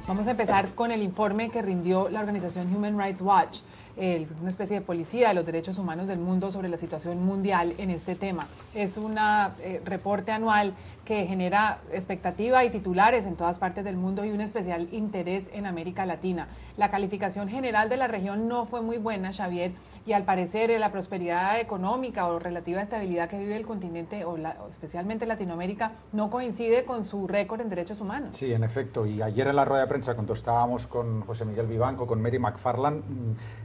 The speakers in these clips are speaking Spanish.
Vamos a empezar con el informe que rindió la organización Human Rights Watch, una especie de policía de los derechos humanos del mundo sobre la situación mundial en este tema. Es un reporte anual que genera expectativa y titulares en todas partes del mundo y un especial interés en América Latina. La calificación general de la región no fue muy buena, Xavier, y al parecer la prosperidad económica o relativa estabilidad que vive el continente, o especialmente Latinoamérica, no coincide con su récord en derechos humanos. Sí, en efecto, y ayer en la rueda de prensa, cuando estábamos con José Miguel Vivanco, con Mary McFarland,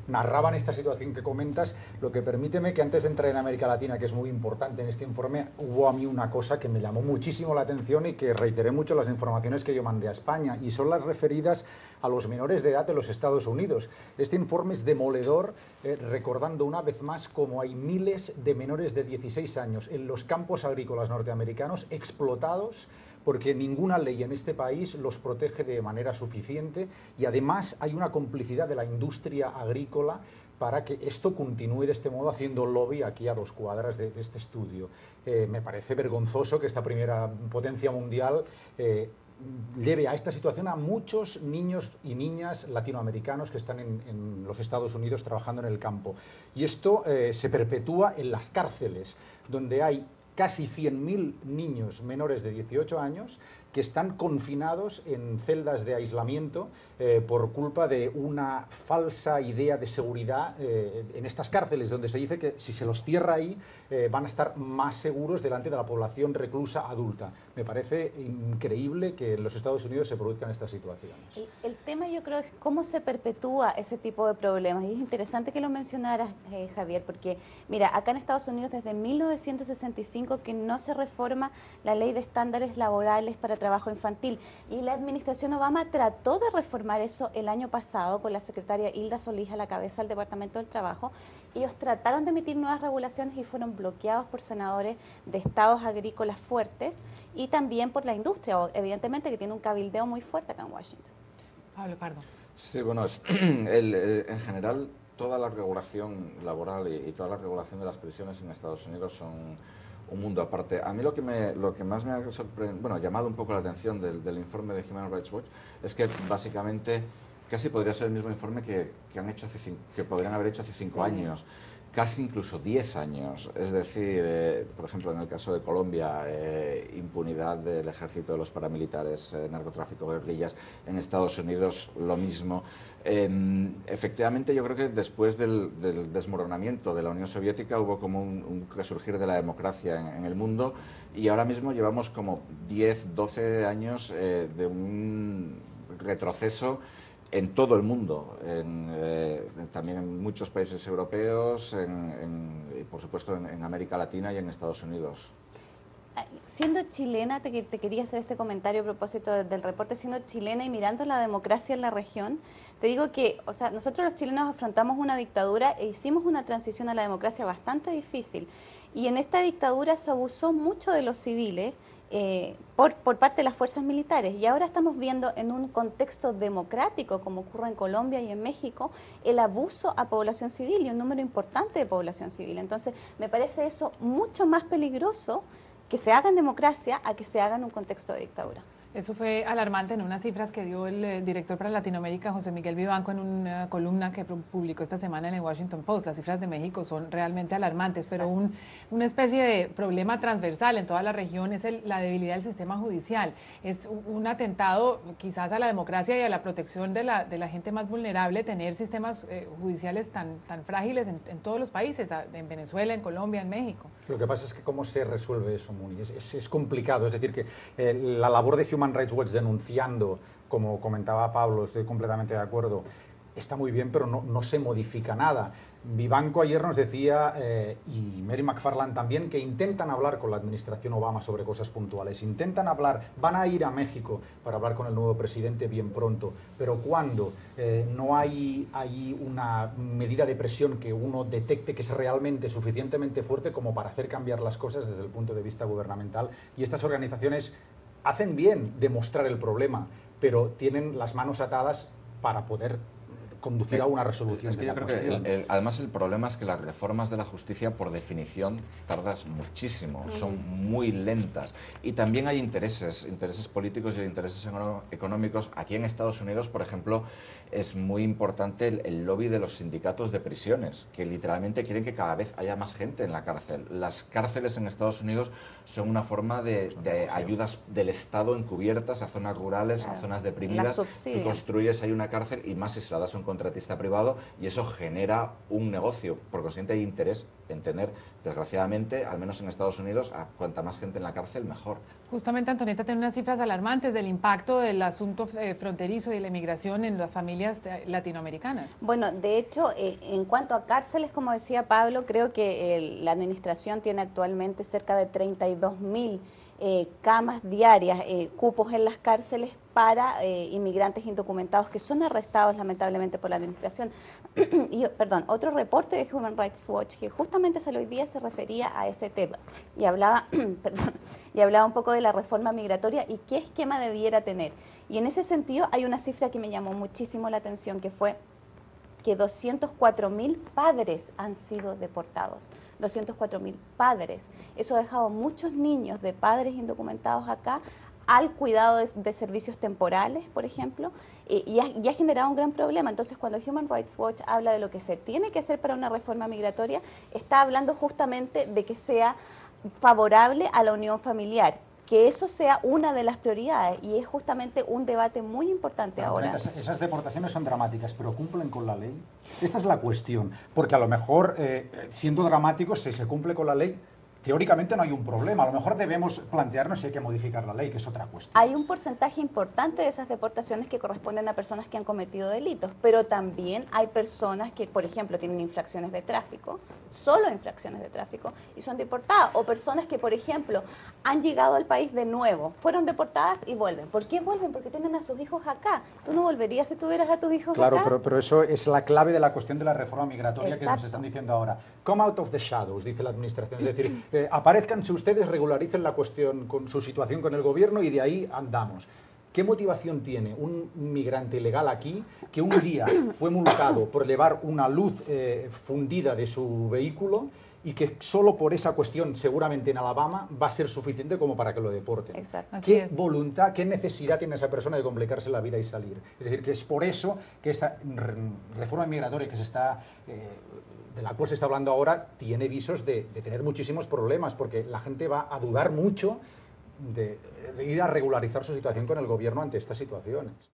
narraban esta situación que comentas, lo que permíteme que antes de entrar en América Latina, que es muy importante en este informe, hubo a mí una cosa que me llamó muchísimo la atención y que reiteré mucho las informaciones que yo mandé a España, y son las referidas a los menores de edad de los Estados Unidos. Este informe es demoledor, recordando una vez más cómo hay miles de menores de 16 años en los campos agrícolas norteamericanos explotados porque ninguna ley en este país los protege de manera suficiente, y además hay una complicidad de la industria agrícola para que esto continúe de este modo, haciendo lobby aquí a 2 cuadras de este estudio. Me parece vergonzoso que esta primera potencia mundial lleve a esta situación a muchos niños y niñas latinoamericanos que están en los Estados Unidos trabajando en el campo. Y esto se perpetúa en las cárceles, donde hay casi 100.000 niños menores de 18 años que están confinados en celdas de aislamiento por culpa de una falsa idea de seguridad en estas cárceles, donde se dice que si se los cierra ahí van a estar más seguros delante de la población reclusa adulta. Me parece increíble que en los Estados Unidos se produzcan estas situaciones. El tema, yo creo, es cómo se perpetúa ese tipo de problemas, y es interesante que lo mencionaras, Javier, porque mira, acá en Estados Unidos desde 1965 que no se reforma la ley de estándares laborales para trabajo infantil, y la administración Obama trató de reformar eso el año pasado con la secretaria Hilda Solís a la cabeza del Departamento del Trabajo. Ellos trataron de emitir nuevas regulaciones y fueron bloqueados por senadores de estados agrícolas fuertes y también por la industria, evidentemente, que tiene un cabildeo muy fuerte acá en Washington. Pablo Pardo. Sí, bueno, en general toda la regulación laboral y toda la regulación de las prisiones en Estados Unidos son un mundo aparte. A mí lo que más me ha llamado un poco la atención del informe de Human Rights Watch es que básicamente casi podría ser el mismo informe que podrían haber hecho hace 5 años, casi incluso 10 años. Es decir, por ejemplo, en el caso de Colombia, impunidad del ejército, de los paramilitares, narcotráfico, guerrillas. En Estados Unidos lo mismo. Efectivamente, yo creo que después del desmoronamiento de la Unión Soviética hubo como un resurgir de la democracia en el mundo, y ahora mismo llevamos como 10, 12 años de un retroceso en todo el mundo, también en muchos países europeos, y por supuesto en América Latina y en Estados Unidos. Siendo chilena, te quería hacer este comentario a propósito del reporte. Siendo chilena y mirando la democracia en la región, te digo que, o sea, nosotros los chilenos afrontamos una dictadura e hicimos una transición a la democracia bastante difícil, y en esta dictadura se abusó mucho de los civiles por parte de las fuerzas militares, y ahora estamos viendo en un contexto democrático, como ocurre en Colombia y en México, el abuso a población civil y un número importante de población civil. Entonces, me parece eso mucho más peligroso que se haga en democracia a que se haga en un contexto de dictadura. Eso fue alarmante en unas cifras que dio el director para Latinoamérica, José Miguel Vivanco, en una columna que publicó esta semana en el Washington Post. Las cifras de México son realmente alarmantes, pero una especie de problema transversal en toda la región es la debilidad del sistema judicial. Es un atentado quizás a la democracia y a la protección de la gente más vulnerable tener sistemas judiciales tan frágiles en todos los países, en Venezuela, en Colombia, en México. Lo que pasa es que cómo se resuelve eso, Muni, es complicado. Es decir, que la labor de Human Rights Watch denunciando, como comentaba Pablo, estoy completamente de acuerdo, está muy bien, pero no se modifica nada. Vivanco ayer nos decía, y Mary McFarland también, que intentan hablar con la administración Obama sobre cosas puntuales, intentan hablar, van a ir a México para hablar con el nuevo presidente bien pronto, pero cuando no hay una medida de presión que uno detecte que es realmente suficientemente fuerte como para hacer cambiar las cosas desde el punto de vista gubernamental, y estas organizaciones hacen bien demostrar el problema, pero tienen las manos atadas para poder conducir a una resolución es que de yo la creo cuestión. que además el problema es que las reformas de la justicia, por definición, tardas muchísimo, son muy lentas. Y también hay intereses políticos y intereses económicos. Aquí en Estados Unidos, por ejemplo, es muy importante el lobby de los sindicatos de prisiones, que literalmente quieren que cada vez haya más gente en la cárcel. Las cárceles en Estados Unidos son una forma de ayudas del Estado encubiertas a zonas rurales, a zonas deprimidas. Tú construyes ahí una cárcel y más si se la das a un contratista privado y eso genera un negocio. Por consiguiente hay interés en tener, desgraciadamente, al menos en Estados Unidos, a cuanta más gente en la cárcel, mejor. Justamente Antonieta tiene unas cifras alarmantes del impacto del asunto fronterizo y de la inmigración en las familias latinoamericanas. Bueno, de hecho, en cuanto a cárceles, como decía Pablo, creo que la administración tiene actualmente cerca de 32.000 camas diarias, cupos en las cárceles para inmigrantes indocumentados que son arrestados lamentablemente por la administración. Y, perdón, otro reporte de Human Rights Watch que justamente salió hoy día se refería a ese tema y hablaba, perdón, y hablaba un poco de la reforma migratoria y qué esquema debiera tener. Y en ese sentido hay una cifra que me llamó muchísimo la atención, que fue que 204.000 padres han sido deportados. 204.000 padres. Eso ha dejado muchos niños de padres indocumentados acá al cuidado de servicios temporales, por ejemplo, y ha generado un gran problema. Entonces, cuando Human Rights Watch habla de lo que se tiene que hacer para una reforma migratoria, está hablando justamente de que sea favorable a la unión familiar, que eso sea una de las prioridades, y es justamente un debate muy importante ahora. Esas deportaciones son dramáticas, pero ¿cumplen con la ley? Esta es la cuestión, porque a lo mejor, siendo dramáticos, si se cumple con la ley, teóricamente no hay un problema. A lo mejor debemos plantearnos si hay que modificar la ley, que es otra cuestión. Hay un porcentaje importante de esas deportaciones que corresponden a personas que han cometido delitos, pero también hay personas que, por ejemplo, tienen infracciones de tráfico, solo infracciones de tráfico, y son deportadas. O personas que, por ejemplo, han llegado al país de nuevo, fueron deportadas y vuelven. ¿Por qué vuelven? Porque tienen a sus hijos acá. ¿Tú no volverías si tuvieras a tus hijos acá? Claro, pero eso es la clave de la cuestión de la reforma migratoria. Exacto. Que nos están diciendo ahora. Come out of the shadows, dice la administración. Es decir, aparezcanse ustedes, regularicen la cuestión con su situación con el gobierno y de ahí andamos. ¿Qué motivación tiene un migrante ilegal aquí que un día fue multado por llevar una luz fundida de su vehículo y que solo por esa cuestión, seguramente en Alabama, va a ser suficiente como para que lo deporten? Exacto. ¿Qué voluntad, qué necesidad tiene esa persona de complicarse la vida y salir? Es decir, que es por eso que esa reforma migratoria que se está, de la cual se está hablando ahora, tiene visos de tener muchísimos problemas, porque la gente va a dudar mucho de ir a regularizar su situación con el gobierno ante estas situaciones.